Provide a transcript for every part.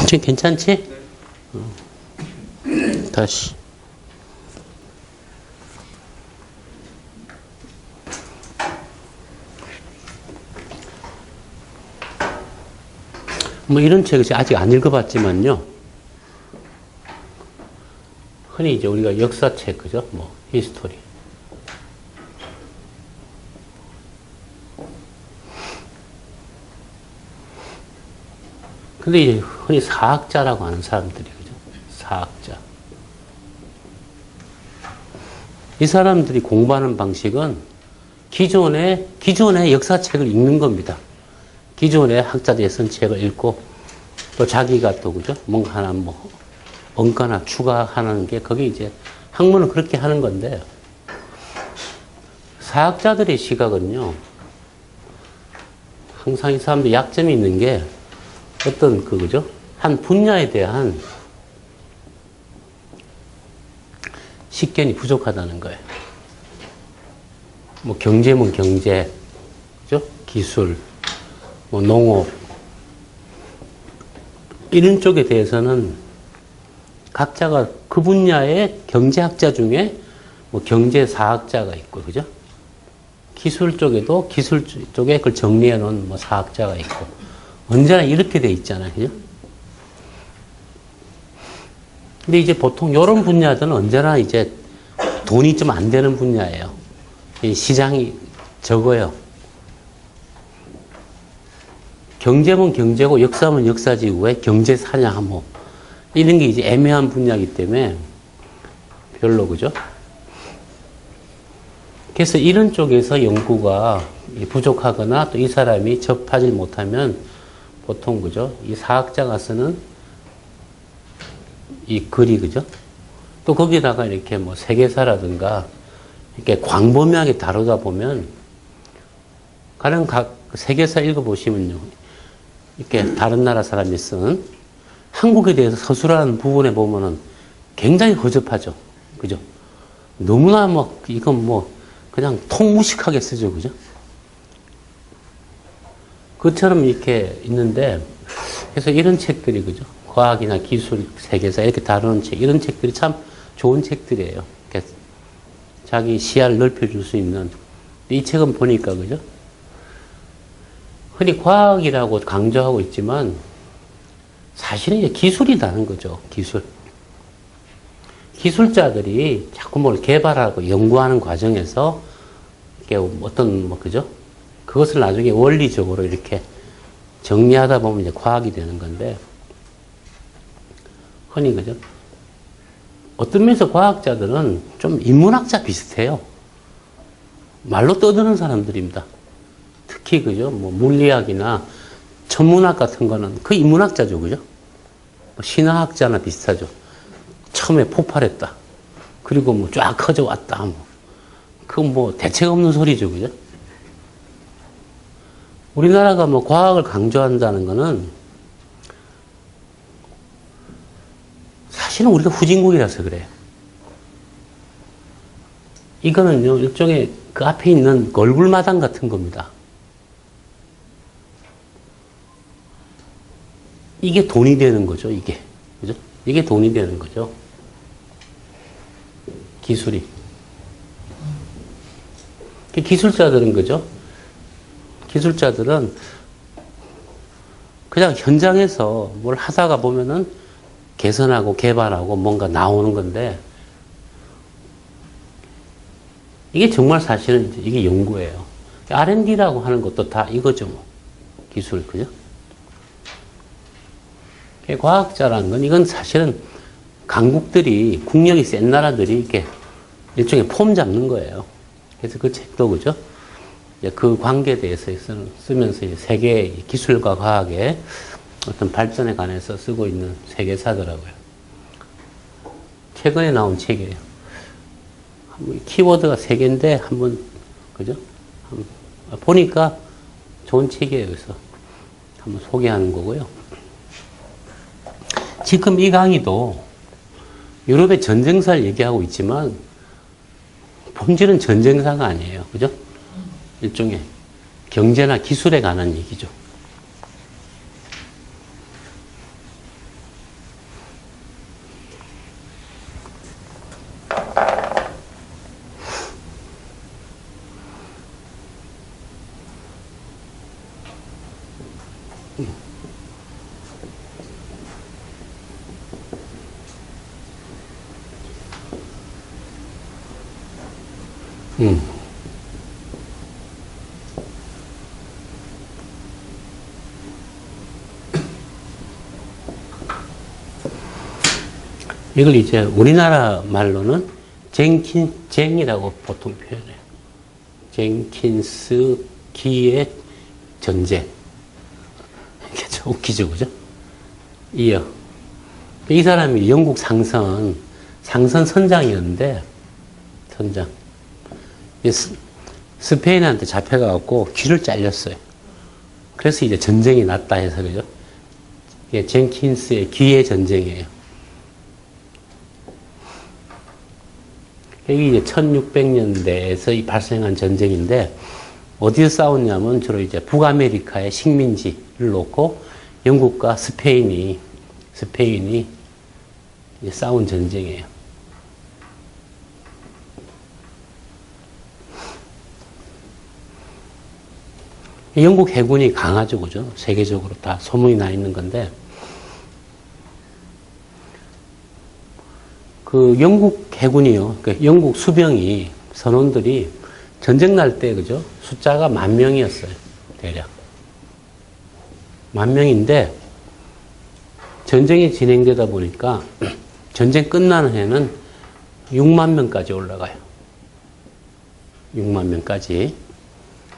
지금 괜찮지? 다시. 뭐 이런 책을 아직 안 읽어봤지만요. 흔히 이제 우리가 역사책, 그죠? 뭐, 히스토리. 근데 이제 흔히 사학자라고 하는 사람들이, 그죠? 사학자. 이 사람들이 공부하는 방식은 기존의 역사책을 읽는 겁니다. 기존의 학자들이 쓴 책을 읽고 또 자기가 또, 그죠? 뭔가 하나 뭐, 뭔가나 추가하는 게 그게 이제 학문은 그렇게 하는 건데 사학자들의 시각은요, 항상 이 사람들 약점이 있는 게 어떤 그죠? 한 분야에 대한 식견이 부족하다는 거예요. 뭐 경제면 경제, 그죠? 기술, 뭐 농업 이런 쪽에 대해서는 각자가 그 분야의 경제학자 중에 뭐 경제사학자가 있고, 그죠? 기술 쪽에도 기술 쪽에 그걸 정리해 놓은 뭐 사학자가 있고, 언제나 이렇게 돼 있잖아요. 그죠? 근데 이제 보통 이런 분야들은 언제나 이제 돈이 좀 안 되는 분야예요. 시장이 적어요. 경제면 경제고 역사면 역사지 왜 경제사냐 뭐 이런 게 이제 애매한 분야이기 때문에 별로, 그죠? 그래서 이런 쪽에서 연구가 부족하거나 또 이 사람이 접하지 못하면 보통, 그죠? 이 사학자가 쓰는 이 글이, 그죠? 또 거기다가 이렇게 뭐 세계사라든가 이렇게 광범위하게 다루다 보면 가령 각 세계사 읽어보시면요. 이렇게 다른 나라 사람이 쓴 한국에 대해서 서술하는 부분에 보면은 굉장히 허접하죠. 그죠? 너무나 뭐, 이건 뭐, 그냥 통무식하게 쓰죠. 그죠? 그처럼 이렇게 있는데, 그래서 이런 책들이, 그죠? 과학이나 기술, 세계사 이렇게 다루는 책, 이런 책들이 참 좋은 책들이에요. 자기 시야를 넓혀줄 수 있는. 이 책은 보니까, 그죠? 흔히 과학이라고 강조하고 있지만, 사실은 이제 기술이라는 거죠. 기술. 기술자들이 자꾸 뭘 개발하고 연구하는 과정에서 이렇게 어떤 뭐 그죠? 그것을 나중에 원리적으로 이렇게 정리하다 보면 이제 과학이 되는 건데 흔히 그죠? 어떤 면에서 과학자들은 좀 인문학자 비슷해요. 말로 떠드는 사람들입니다. 특히 그죠? 뭐 물리학이나 천문학 같은 거는 그 인문학자죠. 그죠? 신화학자나 비슷하죠. 처음에 폭발했다. 그리고 뭐 쫙 커져왔다. 뭐. 그건 뭐 대책 없는 소리죠. 그죠? 우리나라가 뭐 과학을 강조한다는 거는 사실은 우리가 후진국이라서 그래요. 이거는요, 일종의 그 앞에 있는 얼굴마당 같은 겁니다. 이게 돈이 되는 거죠, 이게. 그죠? 이게 돈이 되는 거죠. 기술이. 기술자들은, 그죠? 기술자들은 그냥 현장에서 뭘 하다가 보면은 개선하고 개발하고 뭔가 나오는 건데, 이게 정말 사실은 이게 연구예요. R&D라고 하는 것도 다 이거죠, 뭐. 기술, 그죠? 과학자라는 건 이건 사실은 강국들이 국력이 센 나라들이 이렇게 일종의 폼 잡는 거예요. 그래서 그 책도 그죠? 그 관계에 대해서 쓰면서 세계 기술과 과학의 어떤 발전에 관해서 쓰고 있는 세계사더라고요. 최근에 나온 책이에요. 키워드가 3개인데 한번 그죠? 보니까 좋은 책이에요. 그래서 한번 소개하는 거고요. 지금 이 강의도 유럽의 전쟁사를 얘기하고 있지만 본질은 전쟁사가 아니에요. 그죠? 일종의 경제나 기술에 관한 얘기죠. 이걸 이제 우리나라 말로는 쟁이라고 보통 표현해요. 젠킨스 기의 전쟁. 이게 좀 웃기죠, 그죠? 이어. 이 사람이 영국 상선 선장이었는데, 선장. 스페인한테 잡혀가갖고 귀를 잘렸어요. 그래서 이제 전쟁이 났다 해서, 그죠? 이게 젠킨스의 귀의 전쟁이에요. 이게 이제 1600년대에서 발생한 전쟁인데, 어디서 싸웠냐면, 주로 이제 북아메리카의 식민지를 놓고 영국과 스페인이 싸운 전쟁이에요. 영국 해군이 강하죠, 그죠? 세계적으로 다 소문이 나 있는 건데, 그 영국 해군이요. 그 영국 수병이, 선원들이 전쟁 날 때, 그죠? 숫자가 10,000명이었어요. 대략. 10,000명인데, 전쟁이 진행되다 보니까, 전쟁 끝나는 해는 60,000명까지 올라가요. 60,000명까지.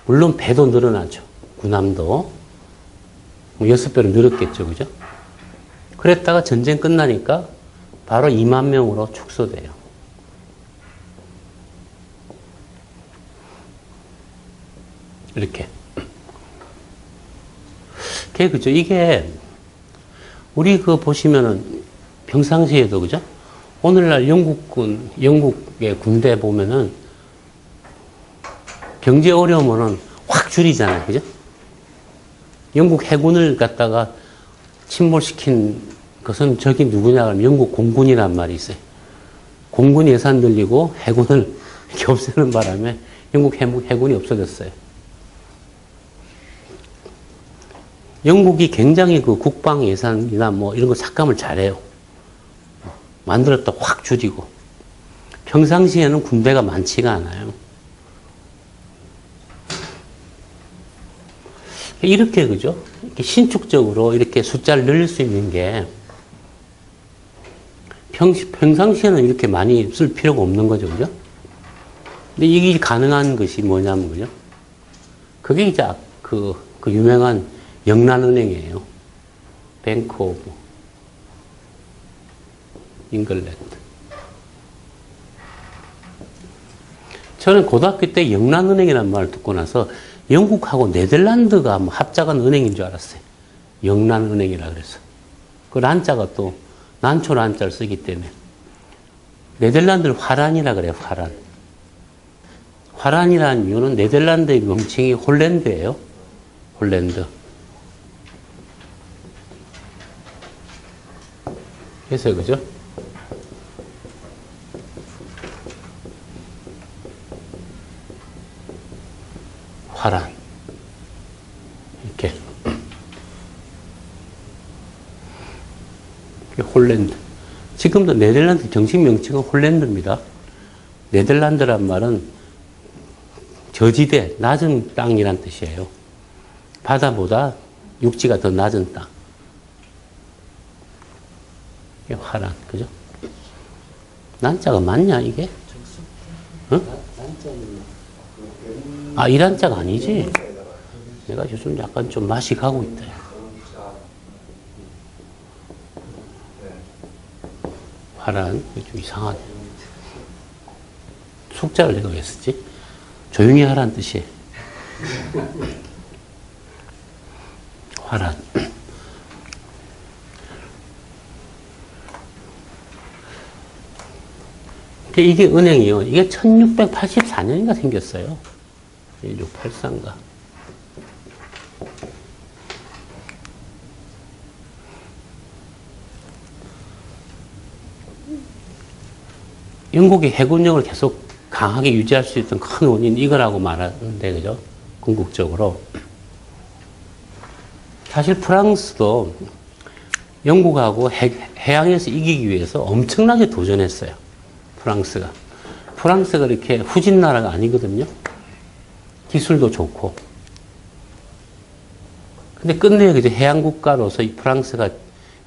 물론 배도 늘어나죠. 군함도. 6배로 늘었겠죠. 그죠? 그랬다가 전쟁 끝나니까 바로 20,000명으로 축소돼요. 이렇게. 그죠? 이게, 우리 보시면은 평상시에도, 그죠? 오늘날 영국의 군대 보면은 경제 어려우면은 확 줄이잖아요. 그죠? 영국 해군을 갖다가 침몰시킨 것은 저기 누구냐 하면 영국 공군이란 말이 있어요. 공군 예산 늘리고 해군을 이렇게 없애는 바람에 영국 해군이 없어졌어요. 영국이 굉장히 그 국방 예산이나 뭐 이런 거 삭감을 잘해요. 만들었다 확 줄이고. 평상시에는 군대가 많지가 않아요. 이렇게, 그죠? 이렇게 신축적으로 이렇게 숫자를 늘릴 수 있는 게 평상시에는 이렇게 많이 쓸 필요가 없는 거죠, 그죠? 근데 이게 가능한 것이 뭐냐면, 그죠? 그게 이제 그 유명한 영란은행이에요. 뱅크 오브 잉글랜드. 저는 고등학교 때 영란은행이라는 말을 듣고 나서 영국하고 네덜란드가 뭐 합작한 은행인 줄 알았어요. 영란은행이라 그래서. 그 란자가 또 난초 란자를 쓰기 때문에. 네덜란드를 화란이라 그래요, 화란. 화란이라는 이유는 네덜란드의 명칭이 홀랜드예요. 홀랜드. 그래서 그죠? 화란. 이렇게. 홀랜드. 지금도 네덜란드 정식 명칭은 홀랜드입니다. 네덜란드란 말은 저지대, 낮은 땅이란 뜻이에요. 바다보다 육지가 더 낮은 땅. 이게 화란, 그죠? 난자가 맞냐, 이게? 응? 아, 이 난자가 아니지? 내가 요즘 약간 좀 맛이 가고 있다. 화란, 좀 이상하네. 숙자를 내가 왜 쓰지? 조용히 하라는 뜻이에요. 화란. 이게 은행이요. 이게 1684년인가 생겼어요. 1683인가. 영국이 해군력을 계속 강하게 유지할 수 있던 큰 원인 이거라고 말하는데, 그죠? 궁극적으로. 사실 프랑스도 영국하고 해양에서 이기기 위해서 엄청나게 도전했어요. 프랑스가. 프랑스가 이렇게 후진 나라가 아니거든요. 기술도 좋고. 근데 끝내 그저 해양 국가로서 이 프랑스가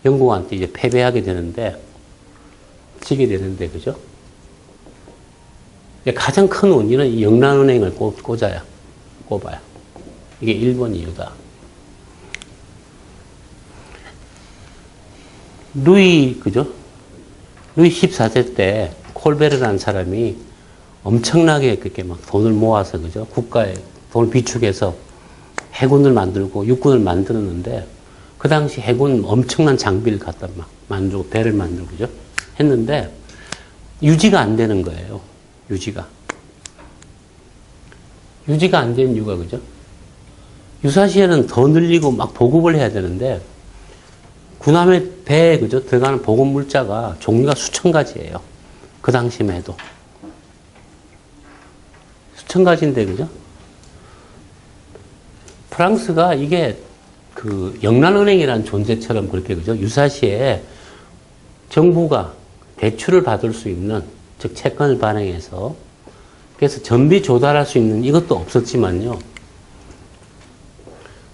영국한테 이제 패배하게 되는데, 지게 되는데, 그죠? 가장 큰 원인은 이 영란은행을 꼽아요. 이게 1번 이유다. 그죠? 루이 14세 때 콜베르라는 사람이 엄청나게 그렇게 막 돈을 모아서, 그죠? 국가에 돈을 비축해서 해군을 만들고 육군을 만들었는데, 그 당시 해군 엄청난 장비를 갖다 막 만들고, 배를 만들고, 그죠? 했는데, 유지가 안 되는 거예요. 유지가 안 되는 이유가, 그죠? 유사시에는 더 늘리고 막 보급을 해야 되는데, 군함의 배에, 그죠? 들어가는 보급 물자가 종류가 수천 가지예요. 그 당시만 해도. 수천 가지인데, 그죠? 프랑스가 이게 그 영란은행이라는 존재처럼 그렇게, 그죠? 유사시에 정부가 대출을 받을 수 있는, 즉 채권을 발행해서, 그래서 전비 조달할 수 있는 이것도 없었지만요.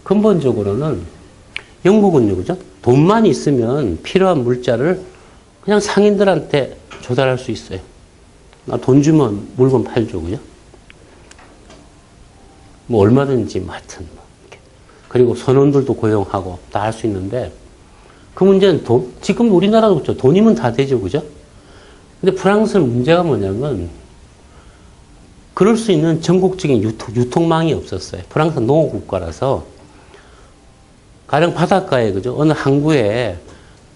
근본적으로는 영국은요, 그죠? 돈만 있으면 필요한 물자를 그냥 상인들한테 조달할 수 있어요. 나 돈 주면 물건 팔죠, 그죠? 뭐 얼마든지 뭐 하여튼 뭐 이렇게. 그리고 선원들도 고용하고 다 할 수 있는데, 그 문제는 지금 우리나라도 그렇죠. 돈이면 다 되죠, 그죠? 근데 프랑스는 문제가 뭐냐면, 그럴 수 있는 전국적인 유통망이 없었어요. 프랑스는 농업국가라서, 가령 바닷가에, 그죠? 어느 항구에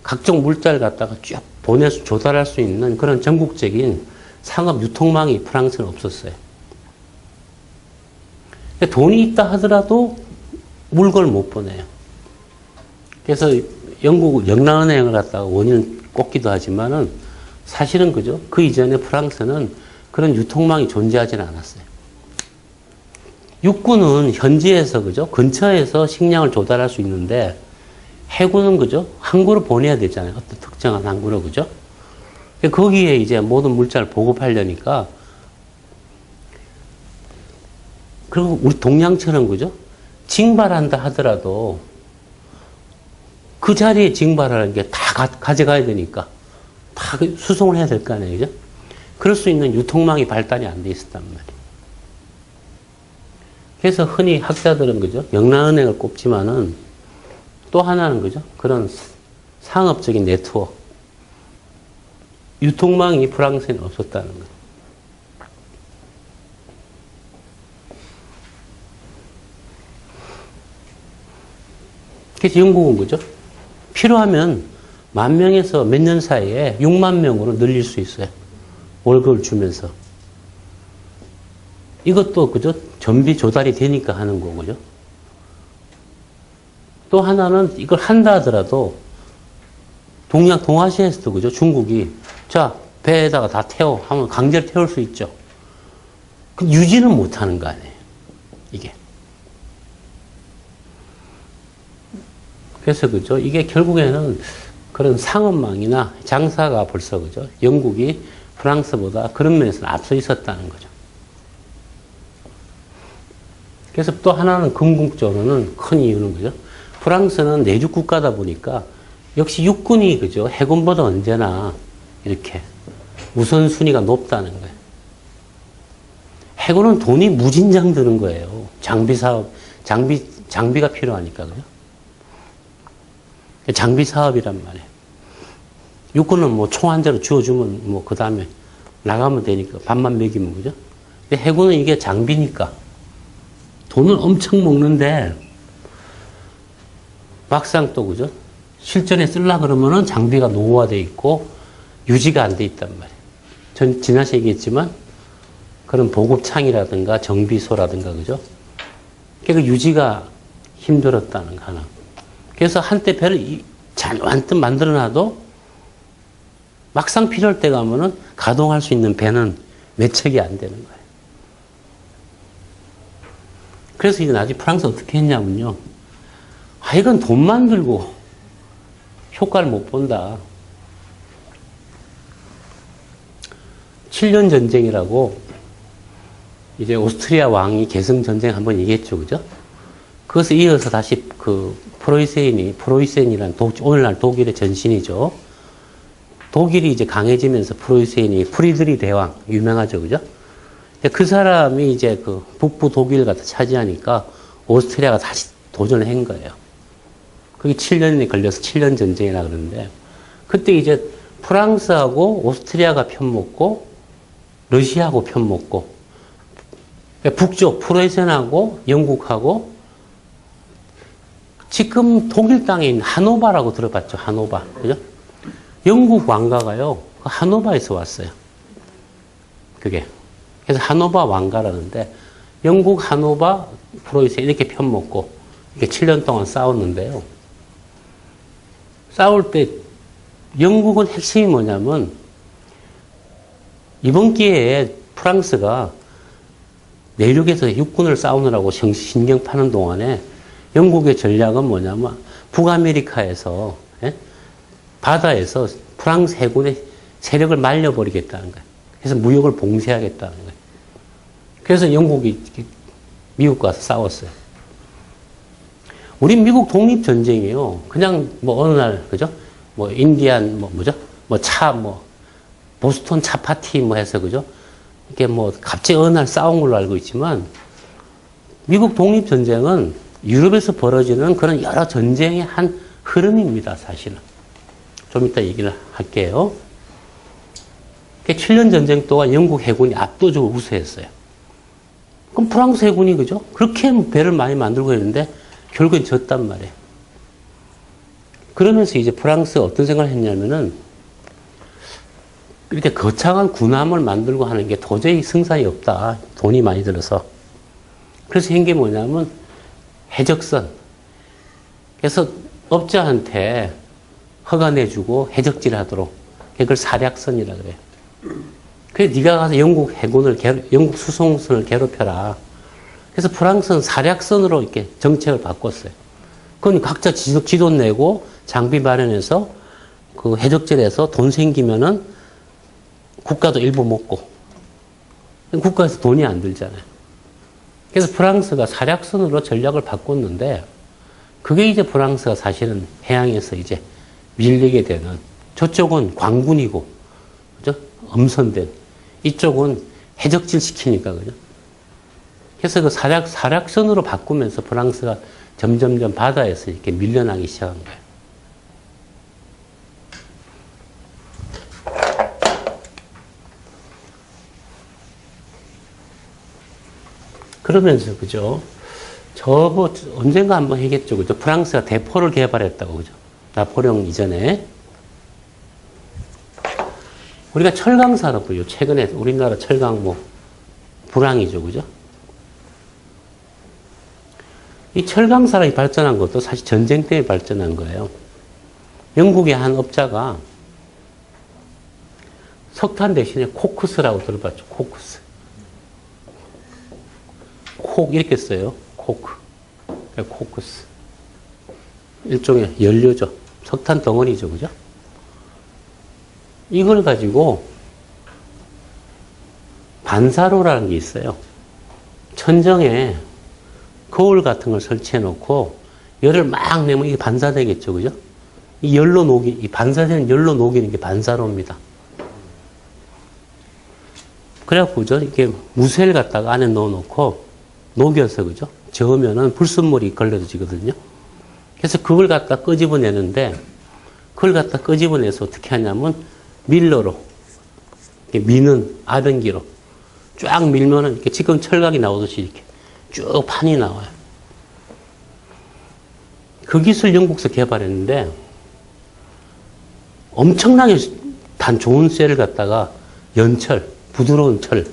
각종 물자를 갖다가 쭉 보내서 조달할 수 있는 그런 전국적인 상업 유통망이 프랑스는 없었어요. 돈이 있다 하더라도 물건을 못 보내요. 그래서 영란은행을 갖다가 원인을 꼽기도 하지만은 사실은, 그죠? 그 이전에 프랑스는 그런 유통망이 존재하지는 않았어요. 육군은 현지에서, 그죠? 근처에서 식량을 조달할 수 있는데, 해군은, 그죠? 항구로 보내야 되잖아요. 어떤 특정한 항구로, 그죠? 거기에 이제 모든 물자를 보급하려니까, 그리고 우리 동양처럼, 그죠? 징발한다 하더라도 그 자리에 징발하는 게 다 가져가야 되니까 다 수송을 해야 될 거 아니에요, 그죠? 그럴 수 있는 유통망이 발달이 안 돼 있었단 말이에요. 그래서 흔히 학자들은, 그죠? 영란은행을 꼽지만은 또 하나는, 그죠? 그런 상업적인 네트워크, 유통망이 프랑스에는 없었다는 거예요. 그래서 영국은, 그죠? 필요하면 10,000명에서 몇 년 사이에 6만 명으로 늘릴 수 있어요. 월급을 주면서. 이것도, 그죠? 전비 조달이 되니까 하는 거고요. 또 하나는 이걸 한다 하더라도 동아시아에서도, 그죠? 중국이 자, 배에다가 다 태워 하면 강제로 태울 수 있죠. 그 유지는 못 하는 거 아니에요. 이게. 그래서, 그죠? 이게 결국에는 그런 상업망이나 장사가 벌써, 그죠? 영국이 프랑스보다 그런 면에서는 앞서 있었다는 거죠. 그래서 또 하나는 궁극적으로는 큰 이유는, 그죠? 프랑스는 내주 국가다 보니까 역시 육군이, 그죠? 해군보다 언제나 이렇게 우선순위가 높다는 거예요. 해군은 돈이 무진장 드는 거예요. 장비 사업, 장비가 필요하니까, 그죠? 장비 사업이란 말이에요. 육군은 뭐 총 한 대로 주어주면 뭐 그 다음에 나가면 되니까 밥만 먹이면, 그죠? 근데 해군은 이게 장비니까 돈을 엄청 먹는데 막상 또, 그죠? 실전에 쓰려 그러면은 장비가 노후화되어 있고 유지가 안 돼 있단 말이에요. 전 지난시에 얘기했지만 그런 보급창이라든가 정비소라든가, 그죠? 그러니까 유지가 힘들었다는 거 하나. 그래서 한때 배를 완전 만들어놔도 막상 필요할 때 가면은 가동할 수 있는 배는 몇 척이 안 되는 거예요. 그래서 이제 나중에 프랑스 어떻게 했냐면요. 아, 이건 돈만 들고 효과를 못 본다. 7년 전쟁이라고 이제 오스트리아 왕이 계승 전쟁 한번 얘기했죠. 그죠? 그것에 이어서 다시 그 프로이센이란 오늘날 독일의 전신이죠. 독일이 이제 강해지면서 프로이센이 프리드리 대왕 유명하죠. 그죠? 근데 그 사람이 이제 그 북부 독일을 갖다 차지하니까 오스트리아가 다시 도전을 한 거예요. 그게 7년이 걸려서 7년 전쟁이라 그러는데 그때 이제 프랑스하고 오스트리아가 편먹고 러시아하고 편먹고 북쪽 프로이센하고 영국하고 지금 독일 땅에 있는 하노바라고 들어봤죠. 하노바. 그죠? 영국 왕가가요. 하노바에서 왔어요. 그게. 그래서 하노바 왕가라는데 영국 하노바 프로이센 이렇게 편먹고 이렇게 7년 동안 싸웠는데요. 싸울 때 영국은 핵심이 뭐냐면 이번 기회에 프랑스가 내륙에서 육군을 싸우느라고 신경 파는 동안에 영국의 전략은 뭐냐면 북아메리카에서 바다에서 프랑스 해군의 세력을 말려버리겠다는 거예요. 그래서 무역을 봉쇄하겠다는 거예요. 그래서 영국이 미국 가서 싸웠어요. 우리 미국 독립전쟁이에요. 그냥 뭐 어느 날, 그죠? 뭐 인디안, 보스턴 차 파티 해서, 그죠? 이게 갑자기 어느 날 싸운 걸로 알고 있지만, 미국 독립전쟁은 유럽에서 벌어지는 그런 여러 전쟁의 한 흐름입니다, 사실은. 좀 이따 얘기를 할게요. 7년 전쟁 동안 영국 해군이 압도적으로 우세했어요. 그럼 프랑스 해군이, 그죠? 그렇게 배를 많이 만들고 했는데, 결국엔 졌단 말이에요. 그러면서 이제 프랑스가 어떤 생각을 했냐면은, 이렇게 거창한 군함을 만들고 하는 게 도저히 승산이 없다. 돈이 많이 들어서. 그래서 한 게 뭐냐면, 해적선. 그래서 업자한테 허가 내주고 해적질 하도록. 그걸 사략선이라 그래요. 그래서 네가 가서 영국 수송선을 괴롭혀라. 그래서 프랑스는 사략선으로 이렇게 정책을 바꿨어요. 그건 각자 지도 내고 장비 마련해서 그 해적질에서 돈 생기면은 국가도 일부 먹고. 국가에서 돈이 안 들잖아요. 그래서 프랑스가 사략선으로 전략을 바꿨는데 그게 이제 프랑스가 사실은 해양에서 이제 밀리게 되는 저쪽은 광군이고, 그죠? 엄선된. 이쪽은 해적질 시키니까, 그죠? 그래서 그 사략선으로 바꾸면서 프랑스가 점점점 바다에서 이렇게 밀려나기 시작한 거예요. 그러면서, 그죠? 언젠가 한번 얘기했죠. 그죠? 프랑스가 대포를 개발했다고, 그죠? 나폴레옹 이전에. 우리가 철강 산업을요, 최근에 우리나라 철강 불황이죠. 그죠? 이 철강 산업이 발전한 것도 사실 전쟁 때문에 발전한 거예요. 영국의 한 업자가 석탄 대신에 코크스라고 들어봤죠. 코크스. 이렇게 써요. 코크스. 일종의 연료죠. 석탄 덩어리죠. 그죠? 이걸 가지고 반사로라는 게 있어요. 천정에 거울 같은 걸 설치해 놓고 열을 막 내면 이게 반사되겠죠. 그죠? 이 반사되는 열로 녹이는 게 반사로입니다. 그래갖고, 그죠? 이렇게 무쇠를 갖다가 안에 넣어 놓고 녹여서, 그죠? 저으면은 불순물이 걸러지거든요. 그래서 그걸 갖다 끄집어내는데, 그걸 갖다 끄집어내서 어떻게 하냐면, 밀러로, 이렇게 미는 아변기로 쫙 밀면은 이렇게 지금 철각이 나오듯이 이렇게 쭉 판이 나와요. 그 기술 영국에서 개발했는데, 엄청나게 좋은 쇠를 갖다가 연철, 부드러운 철,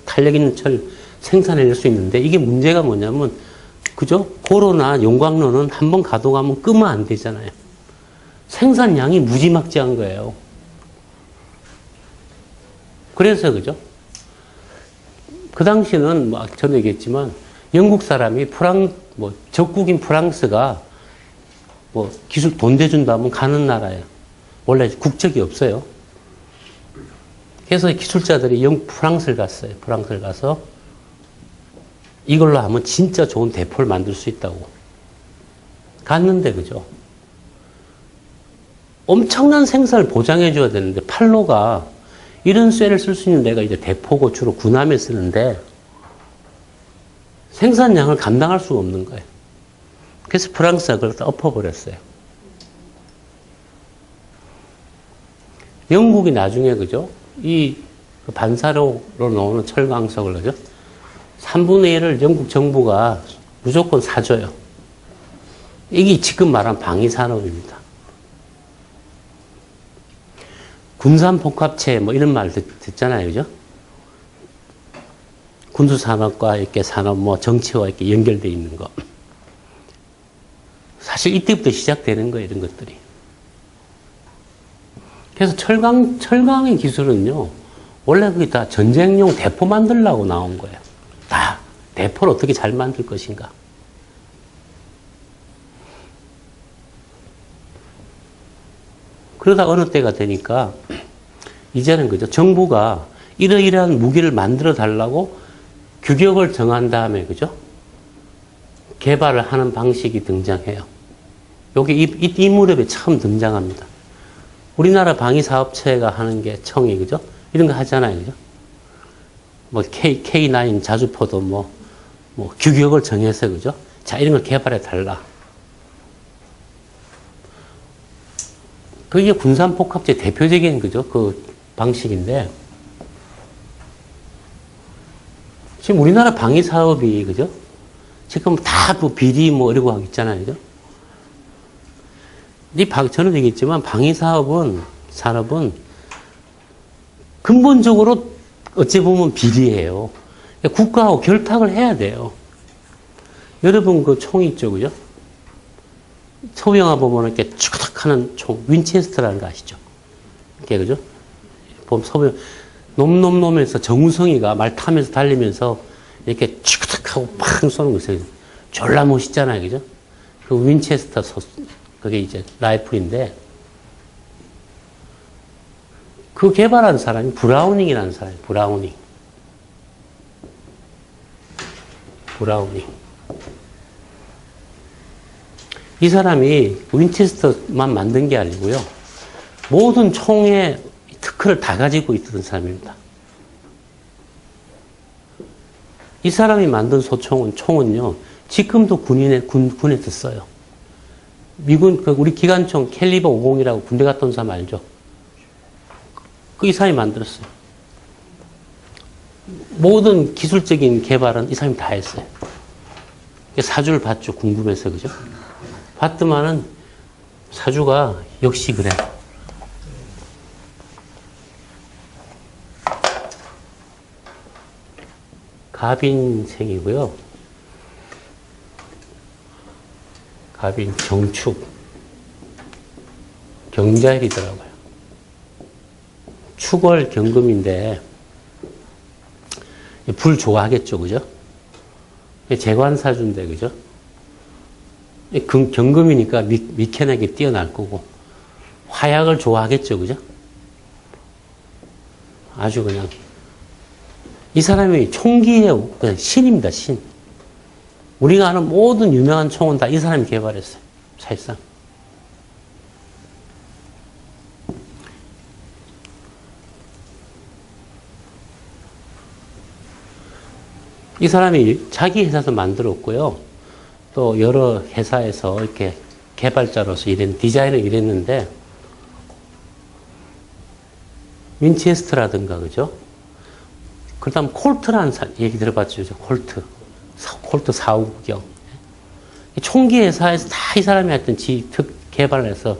탄력 있는 철 생산해낼 수 있는데, 이게 문제가 뭐냐면, 그죠? 고로나 용광로는 한번 가동하면 끄면 안 되잖아요. 생산량이 무지막지한 거예요. 그래서 그죠? 그 당시는 뭐 전에 얘기했지만 영국 사람이 적국인 프랑스가 뭐 기술 돈 대준다면 가는 나라예요. 원래 국적이 없어요. 그래서 기술자들이 프랑스를 갔어요. 프랑스를 가서 이걸로 하면 진짜 좋은 대포를 만들 수 있다고. 갔는데, 그죠? 엄청난 생산을 보장해줘야 되는데, 팔로가 이런 쇠를 쓸 수 있는 데가 이제 대포고 주로 군함에 쓰는데, 생산량을 감당할 수가 없는 거예요. 그래서 프랑스가 그걸 다 엎어버렸어요. 영국이 나중에, 그죠? 이 반사로로 나오는 철광석을, 그죠? 3분의 1을 영국 정부가 무조건 사줘요. 이게 지금 말한 방위산업입니다. 군산복합체 뭐 이런 말 듣잖아요. 그죠? 군수산업과 이렇게 산업, 뭐 정치와 이렇게 연결되어 있는 거. 사실 이때부터 시작되는 거예요. 이런 것들이. 그래서 철강의 기술은요, 원래 그게 다 전쟁용 대포 만들려고 나온 거예요. 다 대포를 어떻게 잘 만들 것인가. 그러다 어느 때가 되니까 이제는 그죠, 정부가 이러이러한 무기를 만들어 달라고 규격을 정한 다음에 그죠, 개발을 하는 방식이 등장해요. 요게 이 무렵에 처음 등장합니다. 우리나라 방위사업체가 하는 게 청이, 그죠? 이런 거 하잖아요. 그죠? 뭐, K9 자주포도 뭐, 규격을 정해서, 그죠? 자, 이런 걸 개발해 달라. 그게 군산복합체 대표적인, 그죠? 그 방식인데, 지금 우리나라 방위사업이, 그죠? 지금 다 뭐 비리 뭐 이러고 있잖아요. 그죠? 저는 얘기했지만 산업은 근본적으로 어찌 보면 비리예요. 국가하고 결탁을 해야 돼요. 여러분 그 총이 있죠, 그죠? 소형화 보면 이렇게 추그닥 하는 총, 윈체스터라는 거 아시죠? 이렇게, 그죠? 보면 소형, 놈놈놈에서 정우성이가 말 타면서 달리면서 이렇게 추그닥 하고 팍 쏘는 거 있어요. 졸라 멋있잖아요, 그죠? 그 윈체스터 그게 이제 라이플인데, 그 개발한 사람이 브라우닝이라는 사람이에요. 브라우닝. 이 사람이 윈체스터만 만든 게 아니고요. 모든 총의 특허를 다 가지고 있던 사람입니다. 이 사람이 만든 총은요, 지금도 군에서 써요. 미군, 우리 기관총 캘리버 50이라고 군대 갔다 온 사람 알죠? 이 사람이 만들었어요. 모든 기술적인 개발은 이 사람이 다 했어요. 사주를 봤죠. 궁금해서, 그죠? 봤더만은 사주가 역시 그래. 갑인생이고요. 갑인 정축. 경자일이더라고요. 축월 경금인데, 불 좋아하겠죠, 그죠? 재관사주인데, 그죠? 경금이니까 미케나게 뛰어날 거고, 화약을 좋아하겠죠, 그죠? 아주 그냥, 이 사람이 총기의 그냥 신입니다, 신. 우리가 아는 모든 유명한 총은 다 이 사람이 개발했어요, 사실상. 이 사람이 자기 회사에서 만들었고요. 또 여러 회사에서 이렇게 개발자로서 디자인을 일했는데, 윈체스터라든가, 그죠? 그 다음 콜트라는 얘기 들어봤죠? 콜트 459경. 총기 회사에서 다 이 사람이 하여튼 개발을 해서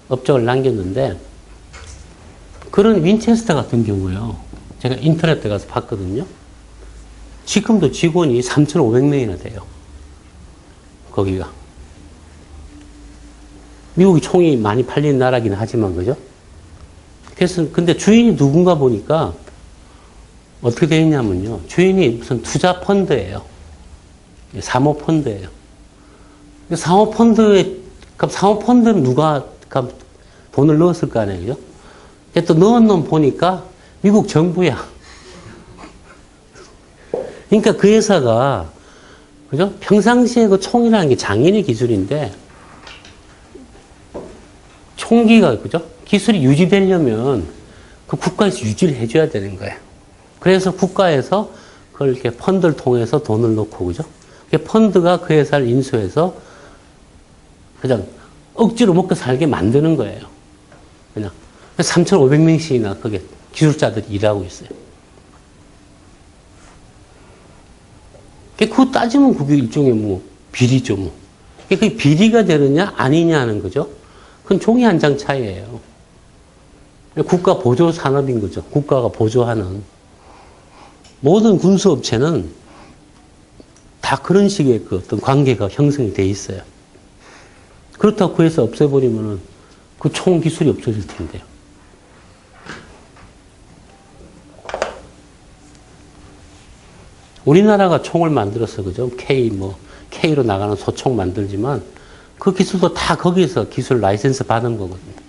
업적을 남겼는데, 그런 윈체스터 같은 경우요. 제가 인터넷에 가서 봤거든요. 지금도 직원이 3,500명이나 돼요. 거기가. 미국이 총이 많이 팔리는 나라긴 하지만, 그죠? 그래서, 근데 주인이 누군가 보니까 어떻게 되어 있냐면요. 주인이 무슨 투자 펀드예요. 사모펀드예요. 사모펀드는 누가 돈을 넣었을 거 아니에요. 또 넣은 놈 보니까 미국 정부야. 그러니까 그 회사가, 그죠? 평상시에 그 총이라는 게 장인의 기술인데, 총기가, 그죠? 기술이 유지되려면 그 국가에서 유지를 해줘야 되는 거예요. 그래서 국가에서 그걸 이렇게 펀드를 통해서 돈을 넣고, 그죠? 그 펀드가 그 회사를 인수해서 그냥 억지로 먹고 살게 만드는 거예요. 그냥 3,500명씩이나 그게 기술자들이 일하고 있어요. 그거 따지면 그게 일종의 뭐 비리죠, 뭐. 그게 비리가 되느냐 아니냐 하는 거죠. 그건 종이 한 장 차이예요. 국가 보조 산업인 거죠. 국가가 보조하는. 모든 군수업체는 다 그런 식의 그 어떤 관계가 형성이 돼 있어요. 그렇다고 그 회사 없애버리면은 그 총 기술이 없어질 텐데요. 우리나라가 총을 만들어서, 그죠? K로 나가는 소총 만들지만 그 기술도 다 거기서 기술 라이센스 받은 거거든요.